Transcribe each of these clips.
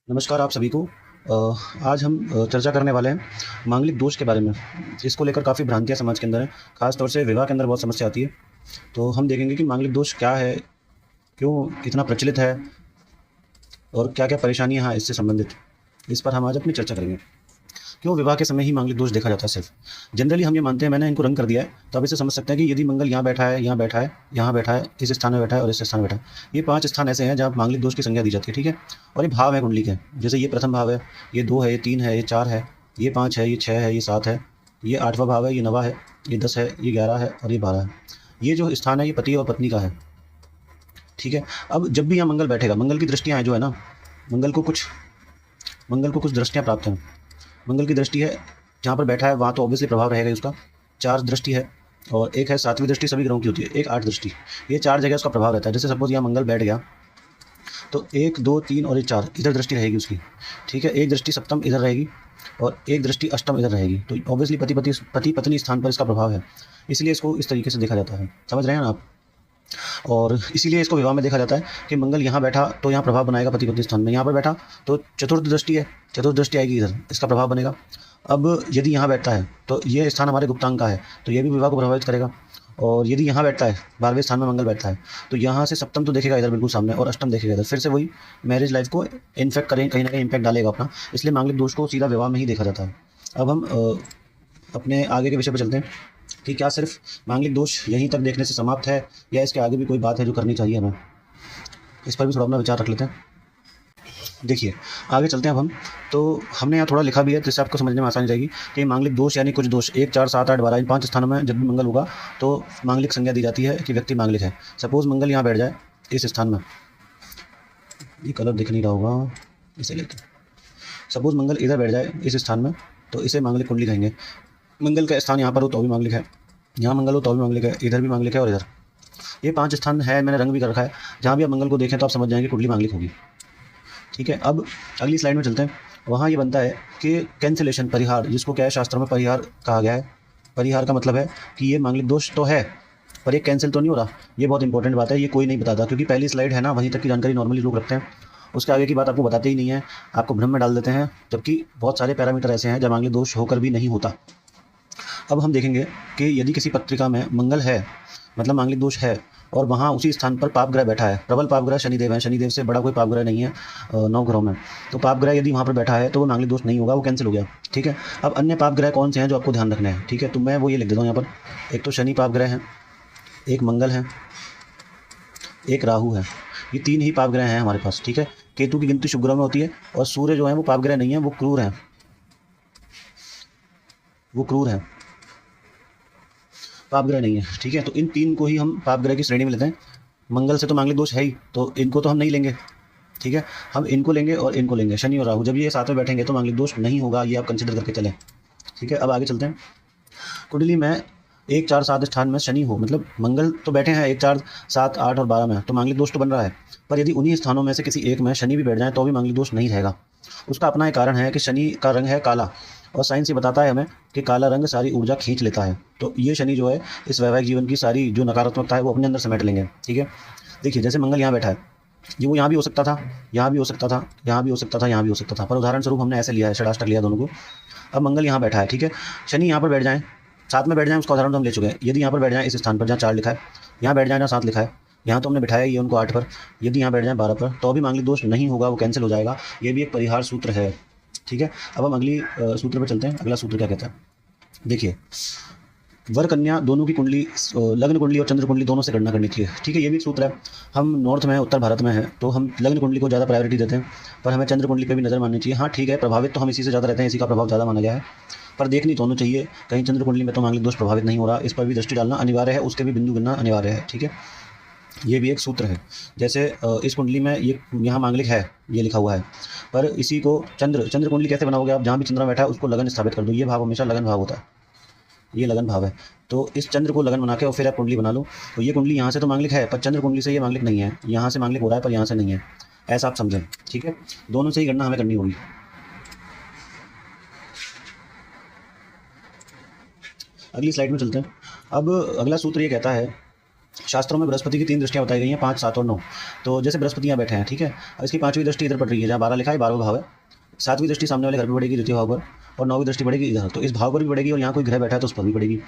नमस्कार आप सभी को। आज हम चर्चा करने वाले हैं मांगलिक दोष के बारे में। इसको लेकर काफ़ी भ्रांतियाँ समाज के अंदर हैं, ख़ास तौर से विवाह के अंदर बहुत समस्या आती है। तो हम देखेंगे कि मांगलिक दोष क्या है, क्यों इतना प्रचलित है और क्या-क्या परेशानियाँ हैं इससे संबंधित। इस पर हम आज अपनी चर्चा करेंगे। क्यों विवाह के समय ही मांगलिक दोष देखा जाता है सिर्फ? जनरली हम ये मानते हैं, मैंने इनको रंग कर दिया है, तो आप इसे समझ सकते हैं कि यदि मंगल यहाँ बैठा है, यहाँ बैठा है, यहाँ बैठा है, इस स्थान में बैठा है और इस स्थान में बैठा है। ये 5 स्थान ऐसे हैं जहाँ मांगलिक दोष की संज्ञा दी जाती है, ठीक है? और ये भाव है कुंडली के, जैसे ये प्रथम भाव है, ये 2 है, ये 3 है, ये 4 है, ये 5 है, ये 6 है, ये 7 है, ये 8वां भाव है, ये 9वां है, ये 10 है, ये 11 है और ये 12 है। ये जो स्थान है ये पति और पत्नी का है, ठीक है? अब जब भी यहाँ मंगल बैठेगा, मंगल की दृष्टियाँ हैं जो है ना, मंगल को कुछ दृष्टियाँ प्राप्त हैं। मंगल की दृष्टि है जहाँ पर बैठा है वहाँ तो ऑब्वियसली प्रभाव रहेगा ही उसका। 4 दृष्टि है और एक है 7वीं दृष्टि, सभी ग्रहों की होती है, एक 8 दृष्टि। ये 4 जगह उसका प्रभाव रहता है। जैसे सपोज़ यहाँ मंगल बैठ गया तो 1, 2, 3 और ये 4 इधर दृष्टि रहेगी उसकी, ठीक है? एक दृष्टि सप्तम इधर रहेगी और एक दृष्टि अष्टम इधर रहेगी। तो ऑब्वियसली पति पत्नी स्थान पर इसका प्रभाव है, इसलिए इसको इस तरीके से देखा जाता है। समझ रहे हैं ना आप? और इसीलिए इसको विवाह में देखा जाता है कि मंगल यहाँ बैठा तो यहाँ प्रभाव बनाएगा पति पत्नी स्थान में, यहाँ पर बैठा तो चतुर्थ दृष्टि है, चतुर्थ दृष्टि आएगी इधर, इसका प्रभाव बनेगा। अब यदि यहाँ बैठता है तो ये स्थान हमारे गुप्तांग का है, तो ये भी विवाह को प्रभावित करेगा। और यदि यहाँ बैठता है, 12वें स्थान में मंगल बैठता है, तो यहाँ से सप्तम तो देखेगा इधर बिल्कुल सामने और अष्टम देखेगा इधर, फिर से वही मैरिज लाइफ को इन्फेक्ट करें, कहीं ना कहीं इम्पैक्ट डालेगा अपना। इसलिए मांगलिक दोष को सीधा विवाह में ही देखा जाता है। अब हम अपने आगे के विषय पर चलते हैं कि क्या सिर्फ मांगलिक दोष यहीं तक देखने से समाप्त है या इसके आगे भी कोई बात है जो करनी चाहिए हमें। इस पर भी थोड़ा अपना विचार रख लेते हैं। देखिए, आगे चलते हैं अब हम। तो हमने यहाँ थोड़ा लिखा भी है जिससे आपको समझने में आसानी रहेगी कि मांगलिक दोष यानी कुछ दोष 1, 4, 7, 8, 12 इन 5 स्थानों में जब भी मंगल होगा तो मांगलिक संज्ञा दी जाती है कि व्यक्ति मांगलिक है। सपोज़ मंगल यहाँ बैठ जाए इस स्थान में, ये कलर दिख नहीं रहा होगा, इसे लेते हैं। सपोज़ मंगल इधर बैठ जाए इस स्थान में, तो इसे मांगलिक कुंडली कहेंगे। मंगल का स्थान यहाँ पर हो तो भी मांगलिक है, यहाँ मंगल हो तो भी मांगलिक है, इधर भी मांगलिक है और इधर। ये 5 स्थान है, मैंने रंग भी कर रखा है। जहाँ भी आप मंगल को देखें तो आप समझ जाएंगे कुंडली मांगलिक होगी, ठीक है? अब अगली स्लाइड में चलते हैं। वहाँ ये बनता है कि कैंसिलेशन, परिहार, जिसको क्या है शास्त्रों में परिहार कहा गया है। परिहार का मतलब है कि ये मांगलिक दोष तो है पर ये कैंसिल तो नहीं हो रहा। ये बहुत इंपॉर्टेंट बात है, ये कोई नहीं बताता, क्योंकि पहली स्लाइड है ना, वहीं तक की जानकारी नॉर्मली लोग रखते हैं, उसके आगे की बात आपको बताते ही नहीं है, आपको भ्रम में डाल देते हैं। जबकि बहुत सारे पैरामीटर ऐसे हैं जब मांगलिक दोष होकर भी नहीं होता। अब हम देखेंगे कि यदि किसी पत्रिका में मंगल है, मतलब मांगलिक दोष है, और वहाँ उसी स्थान पर पाप ग्रह बैठा है, प्रबल पाप ग्रह शनिदेव है, शनिदेव से बड़ा कोई पाप ग्रह नहीं है 9 ग्रहों में, तो पाप ग्रह यदि वहाँ पर बैठा है तो वो मांगलिक दोष नहीं होगा, वो कैंसिल हो गया, ठीक है? अब अन्य पाप ग्रह कौन से हैं जो आपको ध्यान रखना है, ठीक है? तो मैं वो ये लिख देता हूँ यहाँ पर। एक तो शनि पाप ग्रह है, एक मंगल है, एक राहु है। ये 3 ही पाप ग्रह हैं हमारे पास, ठीक है? केतु की गिनती शुभ ग्रह में होती है और सूर्य जो है वो पाप ग्रह नहीं है, वो क्रूर है, वो क्रूर है, पाप ग्रह नहीं है, ठीक है? तो इन 3 को ही हम पाप ग्रह की श्रेणी में लेते हैं। मंगल से तो मांगलिक दोष है ही, तो इनको तो हम नहीं लेंगे, ठीक है? हम इनको लेंगे और इनको लेंगे, शनि और राहु। जब ये साथ में बैठेंगे तो मांगलिक दोष नहीं होगा, ये आप कंसिडर करके चलें, ठीक है? अब आगे चलते हैं। कुंडली में 1, 4, 7 स्थान में शनि हो, मतलब मंगल तो बैठे हैं 1, 4, 7, 8 और 12 में, तो मांगलिक दोष तो बन रहा है। पर यदि उन्हीं स्थानों में से किसी एक में शनि भी बैठ जाए तो भी मांगलिक दोष नहीं रहेगा। उसका अपना एक कारण है कि शनि का रंग है काला, और साइंस ये बताता है हमें कि काला रंग सारी ऊर्जा खींच लेता है। तो ये शनि जो है इस वैवाहिक जीवन की सारी जो नकारात्मकता है वो अपने अंदर समेट लेंगे, ठीक है? देखिए, जैसे मंगल यहाँ बैठा है, ये वो यहाँ भी हो सकता था, यहाँ भी हो सकता था, यहाँ भी हो सकता था, यहाँ भी हो सकता था, पर उदाहरण स्वरूप हमने ऐसे लिया है, षडाष्टक लिया दोनों को। अब मंगल यहाँ बैठा है, ठीक है? शनि यहाँ पर बैठ जाए, साथ में बैठ जाए, उसका उदाहरण तो हम ले चुके हैं। यदि यहाँ पर बैठ जाए इस स्थान पर जहाँ 4 लिखा है, यहाँ बैठ जाए जहाँ 7 लिखा है, यहाँ तो हमने बिठाया ये उनको 8 पर, यदि यहाँ बैठ जाए 12 पर तो भी मांगलिक दोष नहीं होगा, वो कैंसिल हो जाएगा। ये भी एक परिहार सूत्र है, ठीक है? अब हम अगली सूत्र पर चलते हैं। अगला सूत्र क्या कहता है, देखिए, वर कन्या दोनों की कुंडली, लग्न कुंडली और चंद्र कुंडली दोनों से गणना करनी चाहिए, ठीक है? ये भी एक सूत्र है। हम नॉर्थ में, उत्तर भारत में हैं, तो हम लग्न कुंडली को ज़्यादा प्रायोरिटी देते हैं, पर हमें चंद्र कुंडली पे भी नज़र माननी चाहिए। हाँ ठीक है, प्रभावित तो हम इसी से ज़्यादा रहते हैं, इसी का प्रभाव ज़्यादा माना गया है, पर देखनी दोनों चाहिए। कहीं चंद्र कुंडली में तो मांगलिक दोष प्रभावित नहीं हो रहा, इस पर भी दृष्टि डालना अनिवार्य है, उसके भी बिंदु गिनना अनिवार्य है, ठीक है? ये भी एक सूत्र है। जैसे इस कुंडली में ये यहाँ मांगलिक है, ये लिखा हुआ है, पर इसी को चंद्र कुंडली कैसे बनाओगे आप? जहाँ भी चंद्रमा बैठा है उसको लगन स्थापित कर दो। ये भाव हमेशा लगन भाव होता है, ये लगन भाव है। तो इस चंद्र को लगन बना के और फिर आप कुंडली बना लो। तो ये कुंडली यहाँ से तो मांगलिक है, पर चंद्र कुंडली से ये मांगलिक नहीं है, यहाँ से मांगलिक हो रहा है पर यहाँ से नहीं है, ऐसा आप समझें, ठीक है? दोनों से ही गणना हमें करनी होगी। अगली स्लाइड में चलते हैं। अब अगला सूत्र ये कहता है शास्त्रों में बृहस्पति की 3 दृष्टियाँ बताई गई हैं, 5, 7 और 9। तो जैसे बृहस्पति यहाँ बैठे हैं, ठीक है, अब इसकी 5वीं दृष्टि इधर पड़ रही है, जहाँ 12 लिखा है, 12वां भाव है। 7वीं दृष्टि सामने वाले घर पर पड़ेगी, द्वितीय भाव पर, और 9वीं दृष्टि पड़ेगी इधर, तो इस भाव पर भी पड़ेगी, और यहाँ कोई ग्रह बैठा है तो उस पर भी पड़ेगी।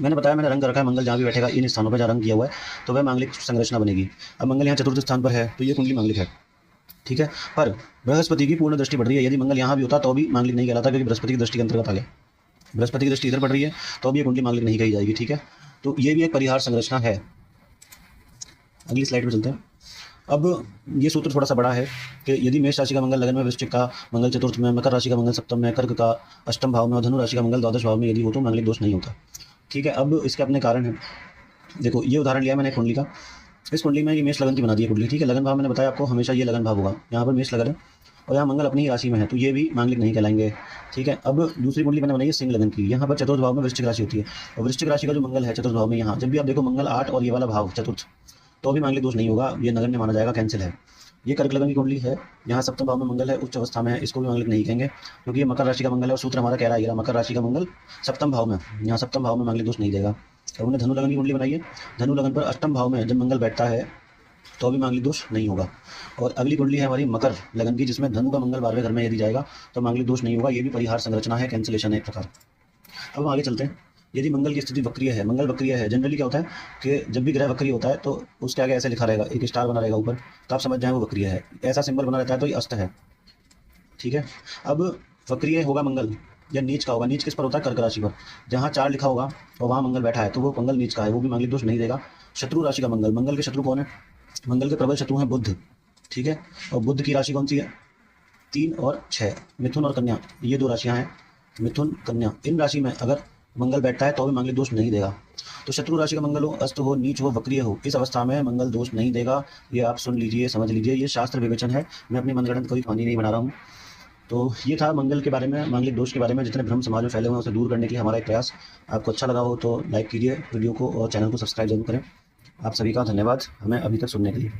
मैंने बताया, मैंने रंग कर रखा है, मंगल जहाँ भी बैठेगा इन स्थानों पर जहाँ रंग किया हुआ है, तो वह मांगलिक संरचना बनेगी। अब मंगल यहाँ चतुर्थ स्थान पर है, तो ये कुंडली मांगलिक है, ठीक है। पर बृहस्पति की पूर्ण दृष्टि पड़ रही है, यदि मंगल यहाँ भी होता तो भी मांगलिक नहीं कहलाता, क्योंकि बृहस्पति की दृष्टि के अंतर्गत आ गया। बृहस्पति की दृष्टि इधर पड़ रही है तो अब ये कुंडली मांगलिक नहीं कही जाएगी, ठीक है। तो ये भी एक परिहार संरचना है। अगली स्लाइड पर चलते हैं। अब ये सूत्र थोड़ा सा बड़ा है कि यदि मेष राशि का मंगल लगन में, वृश्चिक का मंगल चतुर्थ में, मकर राशि का मंगल सप्तम में, कर्क का अष्टम भाव में और धनु राशि का मंगल द्वादश भाव में यदि हो तो मांगलिक दोष नहीं होता, ठीक है। अब इसके अपने कारण हैं। देखो, ये उदाहरण लिया मैंने कुंडली का। इस कुंडली में ये मेष लगन की बना दी है कुंडली, ठीक है। लगन भाव मैंने बताया आपको, हमेशा ये लगन भाव होगा। यहाँ पर मेष लगन है और यहाँ मंगल अपनी ही राशि में है, तो ये भी मांगलिक नहीं कहलाएंगे, ठीक है। अब दूसरी कुंडली मैंने बनाई है सिंह लगन की। यहाँ पर चतुर्थ भाव में वृश्चिक राशि होती है, और वृश्चिक राशि का जो मंगल है चतुर्थ भाव में, यहाँ जब भी आप देखो मंगल 8 और ये वाला भाव चतुर्थ, तो भी मांगलिक दोष नहीं होगा, ये नगण्य माना जाएगा, कैंसिल है। ये कर्क लगन की कुंडली है, यहाँ सप्तम भाव में मंगल है, उच्च अवस्था में है, इसको भी मांगलिक नहीं कहेंगे, क्योंकि ये मकर राशि का मंगल है और सूत्र हमारा कह रहा है ये मकर राशि का मंगल सप्तम भाव में, यहाँ सप्तम भाव में मांगलिक दोष नहीं देगा। अब उन्हें धनु लगन की कुंडली बनाई है। धनु लगन पर अष्टम भाव में जब मंगल बैठता है तो भी मांगलिक दोष नहीं होगा। और अगली कुंडली है हमारी मकर लगन की, जिसमें धनु का मंगल 12वें घर में यदि जाएगा तो मांगलिक दोष नहीं होगा। ये भी परिहार संरचना है, कैंसिलेशन है एक प्रकार। अब हम आगे चलते हैं। यदि मंगल की स्थिति वक्रीय है, मंगल वक्रीय है, जनरली क्या होता है कि जब भी ग्रह वक्रीय होता है तो उसके आगे ऐसे लिखा रहेगा, एक स्टार बना रहेगा ऊपर, तो आप समझ जाए वो वक्रीय है। ऐसा सिंबल बना रहता है तो ये अस्त है, ठीक है। अब वक्रीय होगा मंगल या नीच का होगा। नीच किस पर होता है? कर्क राशि पर। जहाँ 4 लिखा होगा और वहाँ मंगल बैठा है तो वो मंगल नीच का है, वो भी मांगलिक दोष नहीं देगा। शत्रु राशि का मंगल, मंगल के शत्रु कौन है? मंगल के प्रबल शत्रु हैं बुध, ठीक है। और बुध की राशि कौन सी है? 3 और 6, मिथुन और कन्या, ये 2 राशियाँ हैं, मिथुन कन्या। इन राशि में अगर मंगल बैठता है तो भी मांगलिक दोष नहीं देगा। तो शत्रु राशि का मंगल हो, अस्त हो, नीच हो, वक्रीय हो, इस अवस्था में मंगल दोष नहीं देगा। ये आप सुन लीजिए, समझ लीजिए, ये शास्त्र विवेचन है, मैं अपनी मनगढ़ंत कोई कहानी नहीं बना रहा हूँ। तो ये था मंगल के बारे में, मांगलिक दोष के बारे में, जितने भ्रम समाज में फैले हुए हैं उसे दूर करने के लिए हमारा एक प्रयास। आपको अच्छा लगा हो तो लाइक कीजिए वीडियो को और चैनल को सब्सक्राइब जरूर करें। आप सभी का धन्यवाद हमें अभी तक सुनने के लिए।